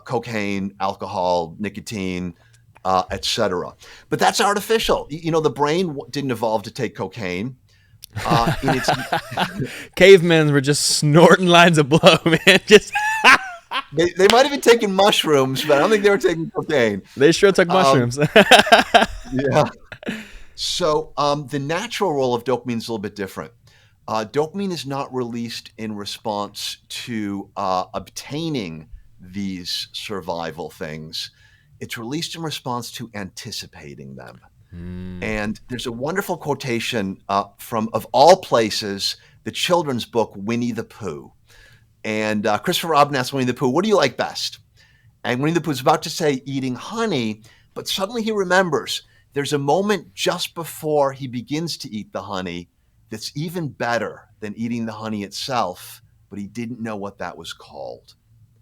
cocaine, alcohol, nicotine, etc. But that's artificial. The brain didn't evolve to take cocaine. In its Cavemen were just snorting lines of blow, man. Just they might have been taking mushrooms, but I don't think they were taking cocaine. they sure took Um, mushrooms. yeah. So the natural role of dopamine is a little bit different. Dopamine is not released in response to obtaining these survival things. It's released in response to anticipating them. And there's a wonderful quotation from, of all places, the children's book Winnie the Pooh. And Christopher Robin asks Winnie the Pooh, "What do you like best?" And Winnie the Pooh is about to say eating honey, but suddenly he remembers there's a moment just before he begins to eat the honey that's even better than eating the honey itself, but he didn't know what that was called.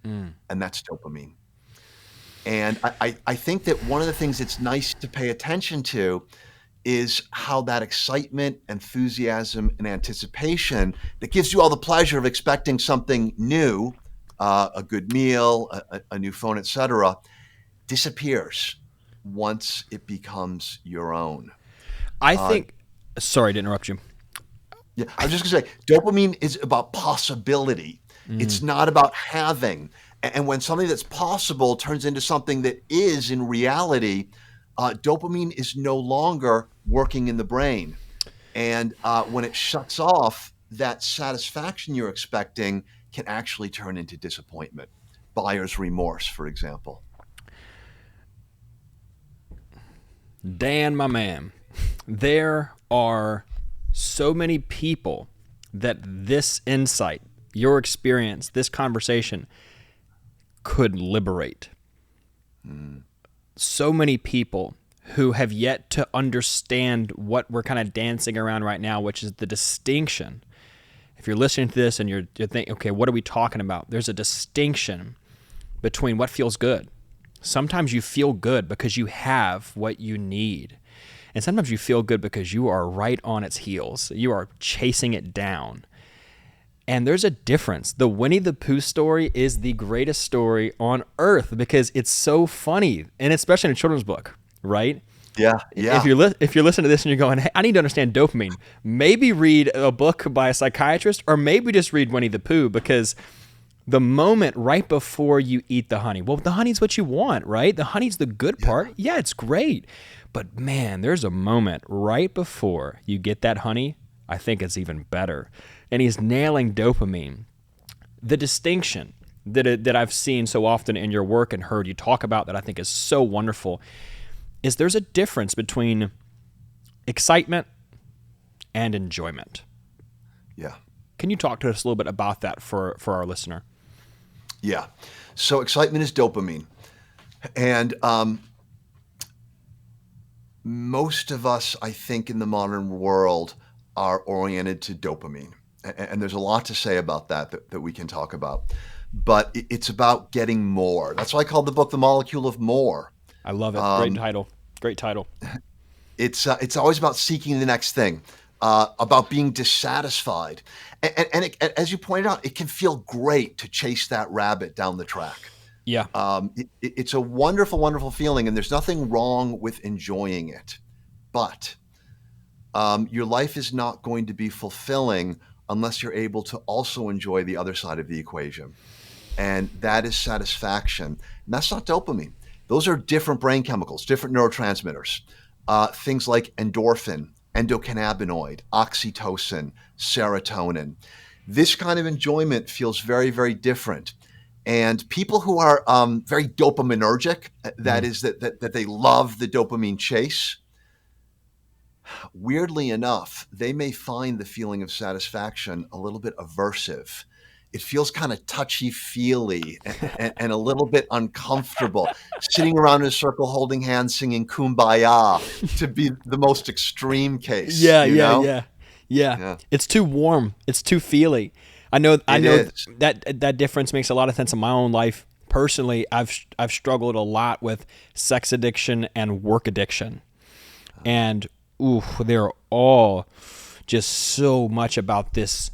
And that's dopamine. And I think that one of the things that's nice to pay attention to is how that excitement, enthusiasm, and anticipation that gives you all the pleasure of expecting something new, a good meal, a new phone, etc., disappears once it becomes your own. I think. Sorry to interrupt you. Yeah, I was just going to say, dopamine is about possibility. It's not about having. And when something that's possible turns into something that is in reality, dopamine is no longer working in the brain. And when it shuts off, that satisfaction you're expecting can actually turn into disappointment. Buyer's remorse, for example. Dan, my man, there are so many people that this insight, your experience, this conversation could liberate. So many people who have yet to understand what we're kind of dancing around right now, which is the distinction. If you're listening to this and you're thinking, okay, what are we talking about? There's a distinction between what feels good. Sometimes you feel good because you have what you need. And sometimes you feel good because you are right on its heels. You are chasing it down. And there's a difference. The Winnie the Pooh story is the greatest story on earth because it's so funny, and especially in a children's book, right? Yeah. If you're listening to this and you're going, hey, I need to understand dopamine, maybe read a book by a psychiatrist or maybe just read Winnie the Pooh, because the moment right before you eat the honey, well, the honey's what you want, right? The honey's the good part. Yeah, it's great. But man, there's a moment right before you get that honey, I think it's even better. And he's nailing dopamine. The distinction that I've seen so often in your work and heard you talk about that I think is so wonderful is there's a difference between excitement and enjoyment. Yeah. Can you talk to us a little bit about that for our listener? Yeah. So excitement is dopamine. And most of us, I think, in the modern world are oriented to dopamine. And there's a lot to say about that we can talk about. But it's about getting more. That's why I called the book The Molecule of More. I love it. Great title. Great title. It's always about seeking the next thing, about being dissatisfied. And as you pointed out, it can feel great to chase that rabbit down the track. Yeah. It's a wonderful, wonderful feeling, and there's nothing wrong with enjoying it. But your life is not going to be fulfilling unless you're able to also enjoy the other side of the equation. And that is satisfaction. And that's not dopamine. Those are different brain chemicals, different neurotransmitters. Things like endorphin, endocannabinoid, oxytocin, serotonin. This kind of enjoyment feels very, very different. And people who are very dopaminergic, that is that they love the dopamine chase, weirdly enough, they may find the feeling of satisfaction a little bit aversive. It feels kind of touchy-feely and a little bit uncomfortable, sitting around in a circle, holding hands, singing Kumbaya, to be the most extreme case. Yeah. It's too warm. It's too feely. I know that difference makes a lot of sense in my own life. Personally, I've struggled a lot with sex addiction and work addiction. And they're all just so much about this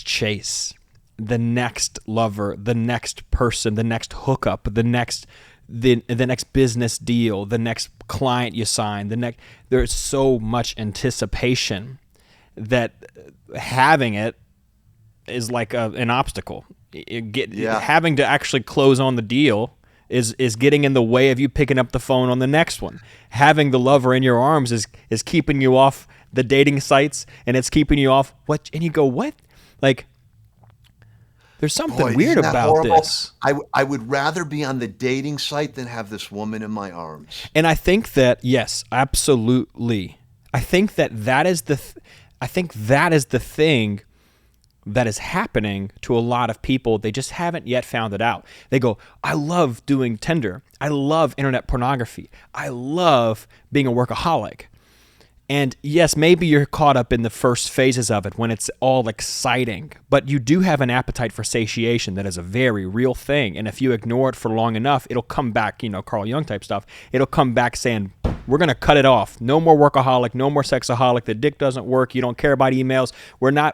chase. the next lover, the next person, the next hookup, the next business deal, the next client you sign, there's so much anticipation that having it is like an obstacle. Yeah. Having to actually close on the deal is getting in the way of you picking up the phone on the next one. Having the lover in your arms is keeping you off the dating sites, and it's keeping you off and you go, what? Like, there's something Boy, weird isn't that about horrible? this. I would rather be on the dating site than have this woman in my arms. And I think that, yes, absolutely. I think that is I think that is the thing that is happening to a lot of people. They just haven't yet found it out. They go, I love doing Tinder. I love internet pornography. I love being a workaholic. And yes, maybe you're caught up in the first phases of it when it's all exciting, but you do have an appetite for satiation that is a very real thing. And if you ignore it for long enough, it'll come back, Carl Jung type stuff. It'll come back saying, we're going to cut it off. No more workaholic, no more sexaholic. The dick doesn't work. You don't care about emails.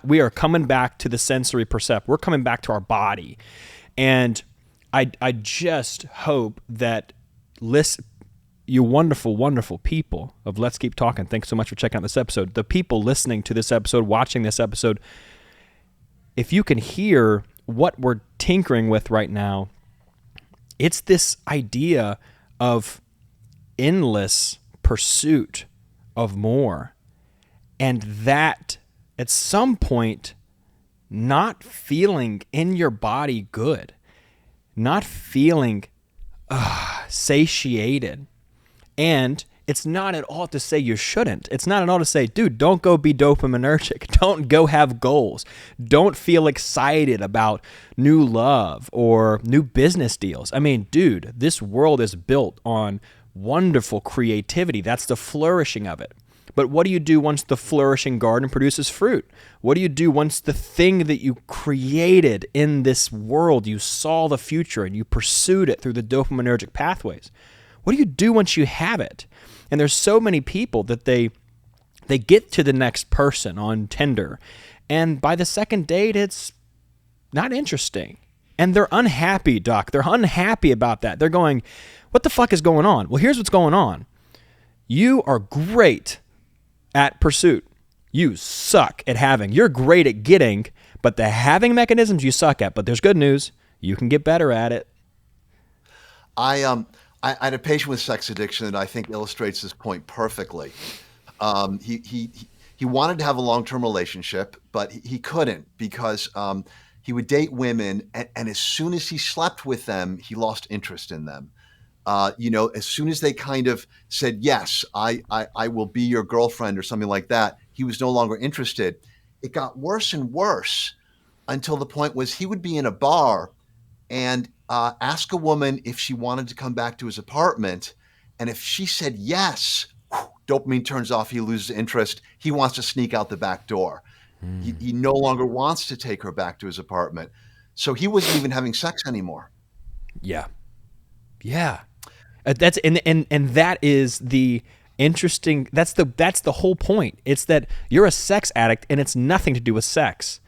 We are coming back to the sensory percept. We're coming back to our body. And I just hope that you wonderful, wonderful people of Let's Keep Talking. Thanks so much for checking out this episode. The people listening to this episode, watching this episode, if you can hear what we're tinkering with right now, it's this idea of endless pursuit of more. And that at some point, not feeling in your body good, not feeling satiated. And it's not at all to say you shouldn't. It's not at all to say, dude, don't go be dopaminergic. Don't go have goals. Don't feel excited about new love or new business deals. I mean, dude, this world is built on wonderful creativity. That's the flourishing of it. But what do you do once the flourishing garden produces fruit? What do you do once the thing that you created in this world, you saw the future and you pursued it through the dopaminergic pathways? What do you do once you have it? And there's so many people that they get to the next person on Tinder, and by the second date, it's not interesting. And they're unhappy, Doc. They're unhappy about that. They're going, what the fuck is going on? Well, here's what's going on. You are great at pursuit. You suck at having. You're great at getting, but the having mechanisms you suck at. But there's good news. You can get better at it. I had a patient with sex addiction that I think illustrates this point perfectly. He wanted to have a long-term relationship, but he couldn't because he would date women, and as soon as he slept with them, he lost interest in them. As soon as they kind of said, yes, I will be your girlfriend or something like that, he was no longer interested. It got worse and worse until the point was he would be in a bar and ask a woman if she wanted to come back to his apartment. And if she said yes, dopamine turns off, he loses interest. He wants to sneak out the back door. He no longer wants to take her back to his apartment. So he wasn't even having sex anymore. Yeah. Yeah. That's and that is the interesting, that's the whole point. It's that you're a sex addict and it's nothing to do with sex.